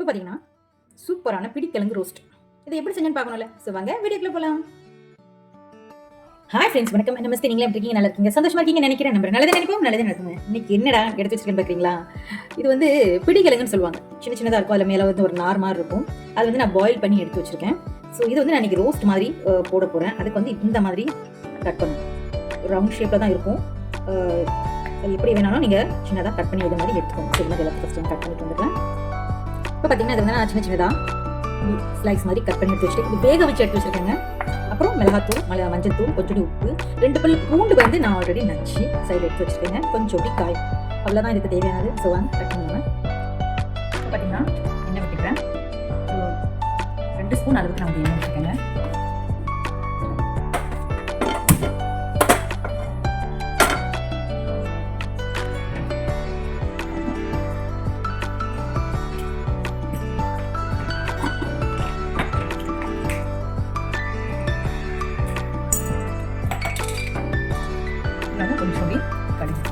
இப்போ பார்த்தீங்கன்னா சூப்பரான பிடிக்கிழங்கு ரோஸ்ட். இதை எப்படி செஞ்சுன்னு பார்க்கணும்ல? ஸோ வாங்க வீடியோக்குள்ள போகலாம். ஹாய் ஃப்ரெண்ட்ஸ், வணக்கம். நமஸ்தே. நீங்களே எப்படி இருக்கீங்க? நல்லா இருக்கீங்க, சந்தோஷமா இருக்கீங்கன்னு நினைக்கிறேன். நம்ம நல்லதே நினைப்போம், நல்லதே நடக்குங்க. இன்னைக்கு என்னடா எடுத்து வச்சிருக்கேன்னு பார்க்குறீங்களா? இது வந்து பிடிக்கிழங்குன்னு சொல்லுவாங்க. சின்ன சின்னதாக இருக்கும், அதில் மேலே வந்து ஒரு நார் மாதிரி இருக்கும். அது வந்து நான் பாயில் பண்ணி எடுத்து வச்சிருக்கேன். ஸோ இது வந்து நான் இன்னைக்கு ரோஸ்ட் மாதிரி போட போகிறேன். அதுக்கு வந்து இந்த மாதிரி கட் பண்ணணும். ரவுண்ட் ஷேப்பில் தான் இருக்கும். எப்படி வேணாலும் நீங்கள் சின்னதாக கட் பண்ணி இது மாதிரி எடுத்துக்கோங்க. சரி, மாதிரி எல்லாத்தையும் ஃபஸ்ட்டு கட் பண்ணிட்டு வந்துடுறேன். இப்போ பார்த்தீங்கன்னா இது வந்து நான் சின்ன சின்னதாக ஸ்லைஸ் மாதிரி கட் பண்ணி எடுத்து வச்சுட்டு இது வேக வச்சு எடுத்து வச்சுருக்கேங்க. அப்புறம் மிளகாத்தூள், மஞ்சள் தூள், கொஞ்சோடி உப்பு, 2 பல் பூண்டு வந்து நான் ஆல்ரெடி நச்சு சைடில் எடுத்து வச்சுருக்கேங்க. கொஞ்சோடி காயம், அவ்வளோதான் இதுக்கு தேவையானது. ஸோ வாங்க கட் பண்ணுவேன். பார்த்தீங்கன்னா எண்ணெய் விட்டுக்கிறேன். 2 ஸ்பூன் அளவுக்கு நான் எண்ணெய் வச்சுருக்கேங்க. கொஞ்சம் கடுகு.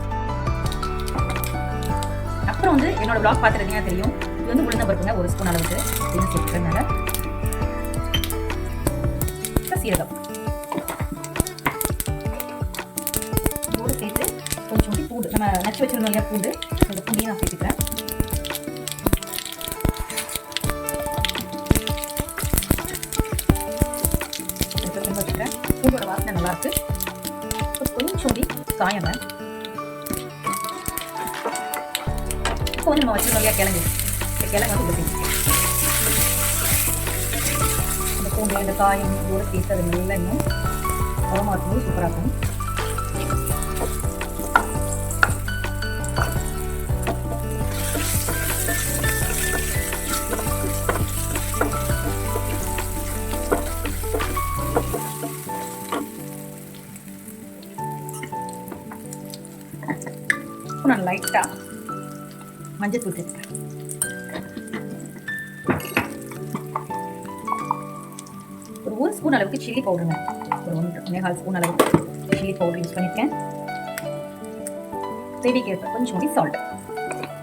அப்புறம் வந்து என்னோட பிளாக் பார்த்துருந்தீங்கன்னா தெரியும், இது வந்து உளுந்த பருப்புங்க, 1 ஸ்பூன் அளவுக்கு சேர்த்துக்கிறதுனால சீரகம் இதோடு சேர்த்து கொஞ்சம் பூண்டு, நம்ம நச்சு வச்சிருந்தோம் இல்லையா பூண்டு, அந்த பூண்டையும் நான் சேர்த்துக்கிறேன். பூண்டோட வாசனை நல்லா இருக்கு. கொஞ்சோடி காயம். இப்போ வந்து நம்ம வச்சிருக்கோம் இல்லையா கிழங்கு, இந்த கிழங்கு வந்து இப்படி இந்த பூண்டு இந்த காயம் இதோட சேர்த்து அது நல்லா இன்னும் உரமாக இருக்கும்போது சூப்பராக இருக்கும். நான் லைட்டாக மஞ்சள் தூள் சேர்த்துக்கிறேன். ஒரு 1 ஸ்பூன் அளவுக்கு சில்லி பவுடருங்க, ஒரு 1.25 ஸ்பூன் அளவுக்கு சில்லி பவுடர் யூஸ் பண்ணியிருக்கேன். தேவைக்கேற்ப கொஞ்சம் சால்ட்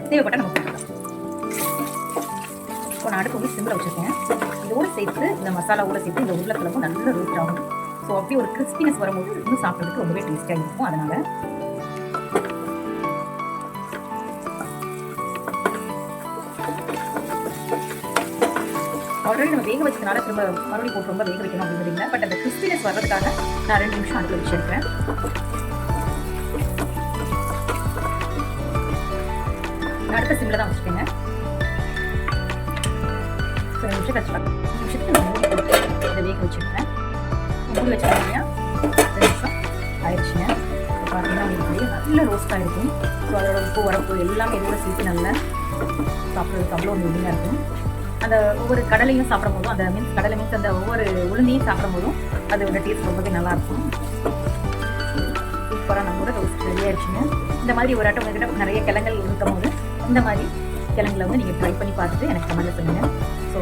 தேவைப்பட்ட நம்ம போட்டுக்கலாம். இப்போ நான் அடுப்பு வந்து சிம்மில் வச்சுருக்கேன். இதோடு சேர்த்து இந்த மசாலாவோடு சேர்த்து இந்த உருளைக்கிழங்கும் நல்ல ரோஸ்ட் ஆகும். ஸோ அப்படியே ஒரு கிறிஸ்பினஸ் வரும்போது இன்னும் சாப்பிட்றதுக்கு ரொம்பவே டேஸ்ட்டாக இருக்கும். அதனால் ஆல்ரெடி நம்ம வேக வச்சதுனால திரும்ப மறுபடியும் போட்டு ரொம்ப வேக வைக்கணும் அப்படிங்கிறீங்க. பட் அந்த கிறிஸ்பினஸ் வர்றதுக்காக நான் 2 நிமிஷம் அடுப்பில் வச்சுருக்கேன். அடுத்த சிம்மில் தான் வச்சுக்கோங்க. 2 நிமிஷம் கழிச்சுக்கலாம். 2 நிமிஷத்துக்கு நான் மூடி போட்டு இதை வேக வச்சுருக்கேன். மூடி வச்சுருக்கேன். 2 நிமிஷம் ஆயிடுச்சுங்க. பார்த்தீங்கன்னா உங்களுக்கு நல்ல ரோஸ்ட்டாக இருக்கும். ஸோ அதோட உப்பு உரப்பு எல்லாமே இதோட சேர்த்து நல்லா சாப்பிட்றதுக்கு அவ்வளோ ஒரு இதாக இருக்கும். அந்த ஒவ்வொரு கடலையும் சாப்பிடும் போதும், அந்த மீன்ஸ் கடலை மீன்ஸ் அந்த ஒவ்வொரு உளுந்தையும் சாப்பிடும் போதும் அதோட டேஸ்ட் ரொம்பவே நல்லாயிருக்கும். சூப்பராக நம்மளோட ரோஸ்ட் ரெடி ஆயிடுச்சுங்க. இந்த மாதிரி ஒரு ஆட்டம் உங்ககிட்ட நிறைய கிழங்குகள் இருக்கும் போது இந்த மாதிரி கிழங்குல வந்து நீங்கள் ட்ரை பண்ணி பார்த்துட்டு எனக்கு கமெண்ட்ல சொல்லுங்கள். ஸோ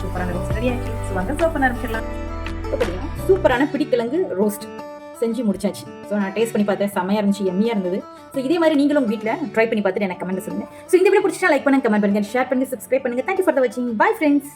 சூப்பரான ரோஸ்ட் ரெடி ஆயிடுச்சு. ஸோ வாங்க சர்வ் பண்ண ஆரம்பிச்சிடலாம். பார்த்தீங்கன்னா சூப்பரான பிடிக்கிழங்கு ரோஸ்ட் செஞ்சு முடிச்சாச்சு. ஸோ நான் டேஸ்ட் பண்ணி பார்த்தேன், செம்மையாக இருந்துச்சு, எம்மியாக இருந்தது. ஸோ இதே மாதிரி நீங்களும் வீட்டில் ட்ரை பண்ணி பார்த்துட்டு எனக்கு கமெண்ட் சொல்லுங்கள். ஸோ இந்த வீடியோ பிடிச்சா லைக் பண்ணுங்க, கமெண்ட் பண்ணுங்க, ஷேர் பண்ணுங்க, சப்ஸ்கிரைப் பண்ணுங்க. தேங்க்யூ ஃபார் த வாட்சிங். Bye friends.